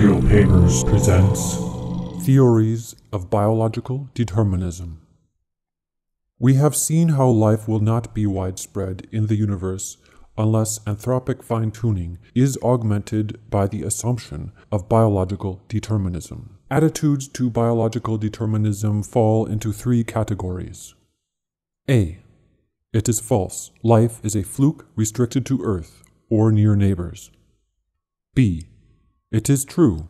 Audio Papers presents Theories of Biological Determinism. We have seen how life will not be widespread in the universe unless anthropic fine-tuning is augmented by the assumption of biological determinism. Attitudes to biological determinism fall into three categories. A. It is false. Life is a fluke restricted to Earth or near neighbors. B. It is true,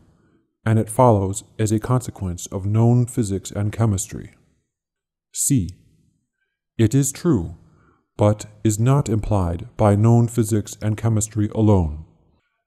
and it follows as a consequence of known physics and chemistry. C. It is true, but is not implied by known physics and chemistry alone.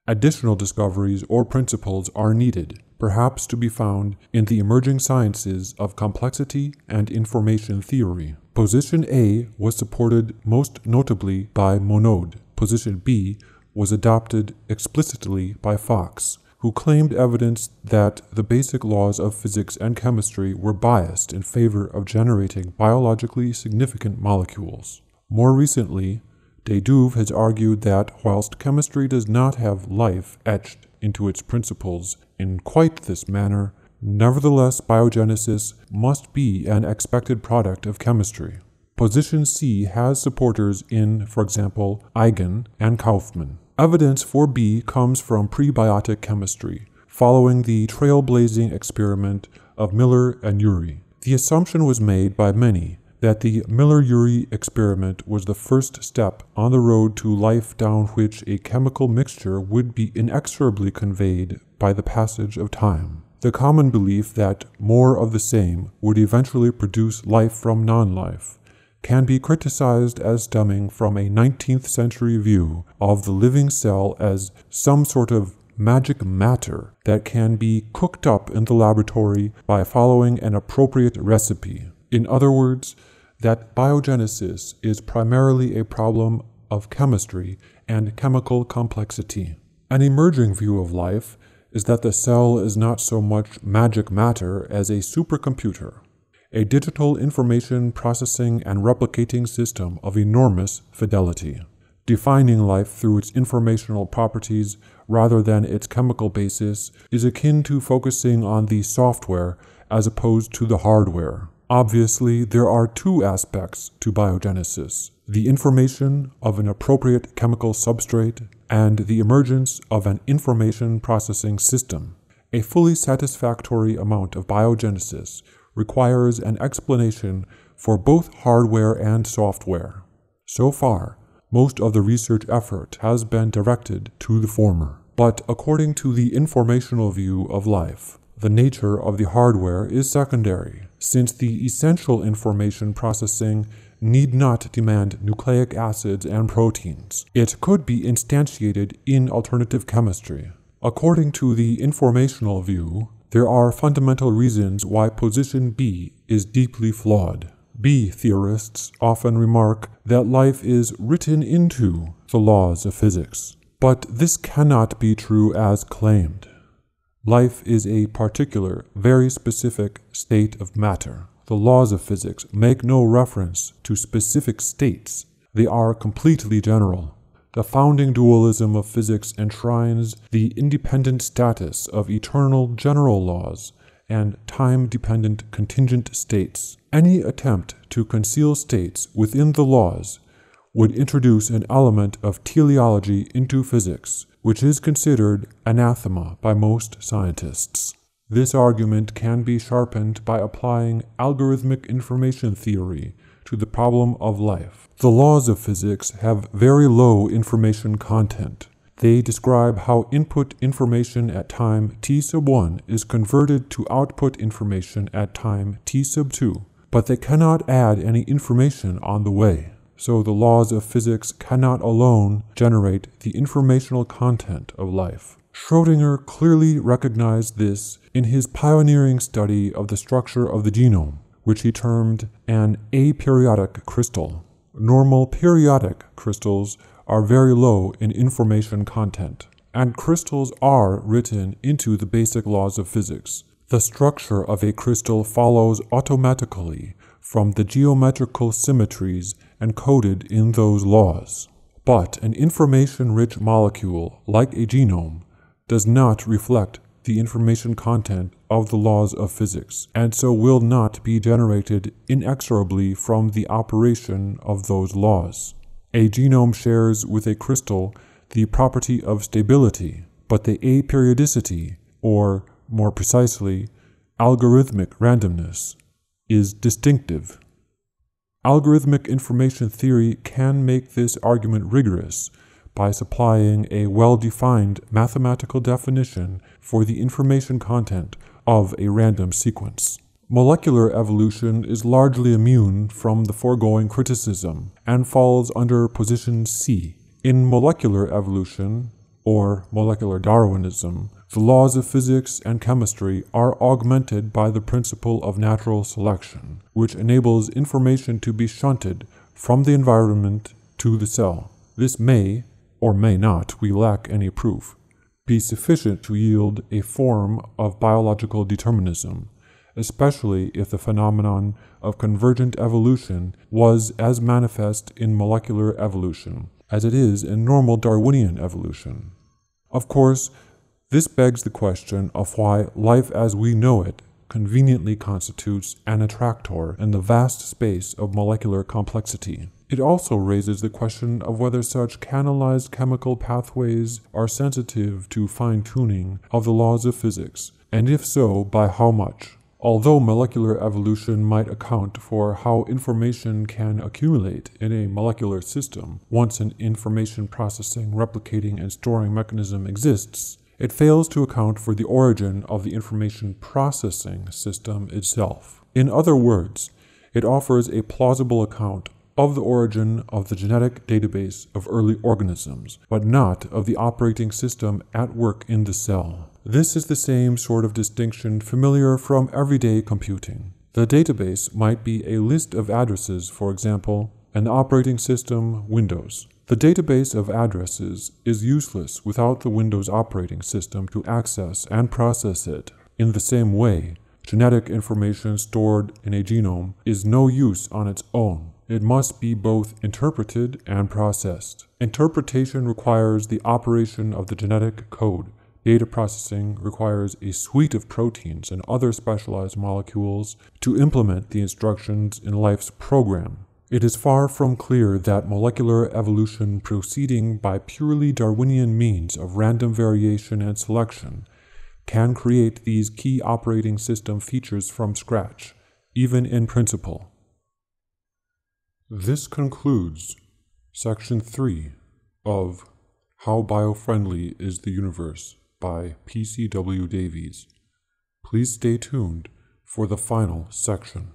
Additional discoveries or principles are needed, perhaps to be found in the emerging sciences of complexity and information theory. Position A was supported most notably by Monod. Position B was adopted explicitly by Fox, who claimed evidence that the basic laws of physics and chemistry were biased in favor of generating biologically significant molecules. More recently, Davies has argued that whilst chemistry does not have life etched into its principles in quite this manner, nevertheless biogenesis must be an expected product of chemistry. Position C has supporters in, for example, Eigen and Kaufmann. Evidence for B comes from prebiotic chemistry, following the trailblazing experiment of Miller and Urey. The assumption was made by many that the Miller-Urey experiment was the first step on the road to life down which a chemical mixture would be inexorably conveyed by the passage of time. The common belief that more of the same would eventually produce life from non-life can be criticized as stemming from a 19th century view of the living cell as some sort of magic matter that can be cooked up in the laboratory by following an appropriate recipe. In other words, that biogenesis is primarily a problem of chemistry and chemical complexity. An emerging view of life is that the cell is not so much magic matter as a supercomputer, a digital information processing and replicating system of enormous fidelity. Defining life through its informational properties rather than its chemical basis is akin to focusing on the software as opposed to the hardware. Obviously, there are two aspects to biogenesis: the information of an appropriate chemical substrate and the emergence of an information processing system. A fully satisfactory amount of biogenesis requires an explanation for both hardware and software. So far, most of the research effort has been directed to the former. But according to the informational view of life, the nature of the hardware is secondary, since the essential information processing need not demand nucleic acids and proteins. It could be instantiated in alternative chemistry. According to the informational view, there are fundamental reasons why position B is deeply flawed. B theorists often remark that life is written into the laws of physics, but this cannot be true as claimed. Life is a particular, very specific state of matter. The laws of physics make no reference to specific states. They are completely general. The founding dualism of physics enshrines the independent status of eternal general laws and time-dependent contingent states. Any attempt to conceal states within the laws would introduce an element of teleology into physics, which is considered anathema by most scientists. This argument can be sharpened by applying algorithmic information theory to the problem of life. The laws of physics have very low information content. They describe how input information at time t sub 1 is converted to output information at time t sub 2, but they cannot add any information on the way. So the laws of physics cannot alone generate the informational content of life. Schrödinger clearly recognized this in his pioneering study of the structure of the genome, which he termed an aperiodic crystal. Normal periodic crystals are very low in information content, and crystals are written into the basic laws of physics. The structure of a crystal follows automatically from the geometrical symmetries encoded in those laws. But an information-rich molecule, like a genome, does not reflect the information content of the laws of physics, and so will not be generated inexorably from the operation of those laws. A genome shares with a crystal the property of stability, but the aperiodicity, or more precisely, algorithmic randomness, is distinctive. Algorithmic information theory can make this argument rigorous by supplying a well-defined mathematical definition for the information content of a random sequence. Molecular evolution is largely immune from the foregoing criticism and falls under position C. In molecular evolution, or molecular Darwinism, the laws of physics and chemistry are augmented by the principle of natural selection, which enables information to be shunted from the environment to the cell. This may, or may not, we lack any proof, be sufficient to yield a form of biological determinism, especially if the phenomenon of convergent evolution was as manifest in molecular evolution as it is in normal Darwinian evolution. Of course, this begs the question of why life as we know it conveniently constitutes an attractor in the vast space of molecular complexity. It also raises the question of whether such canalized chemical pathways are sensitive to fine-tuning of the laws of physics, and if so, by how much. Although molecular evolution might account for how information can accumulate in a molecular system once an information processing, replicating, and storing mechanism exists, it fails to account for the origin of the information processing system itself. In other words, it offers a plausible account of the origin of the genetic database of early organisms, but not of the operating system at work in the cell. This is the same sort of distinction familiar from everyday computing. The database might be a list of addresses, for example, and the operating system Windows. The database of addresses is useless without the Windows operating system to access and process it. In the same way, genetic information stored in a genome is no use on its own. It must be both interpreted and processed. Interpretation requires the operation of the genetic code. Data processing requires a suite of proteins and other specialized molecules to implement the instructions in life's program. It is far from clear that molecular evolution proceeding by purely Darwinian means of random variation and selection can create these key operating system features from scratch, even in principle. This concludes Section 3 of How Biofriendly is the Universe by P.C.W. Davies. Please stay tuned for the final section.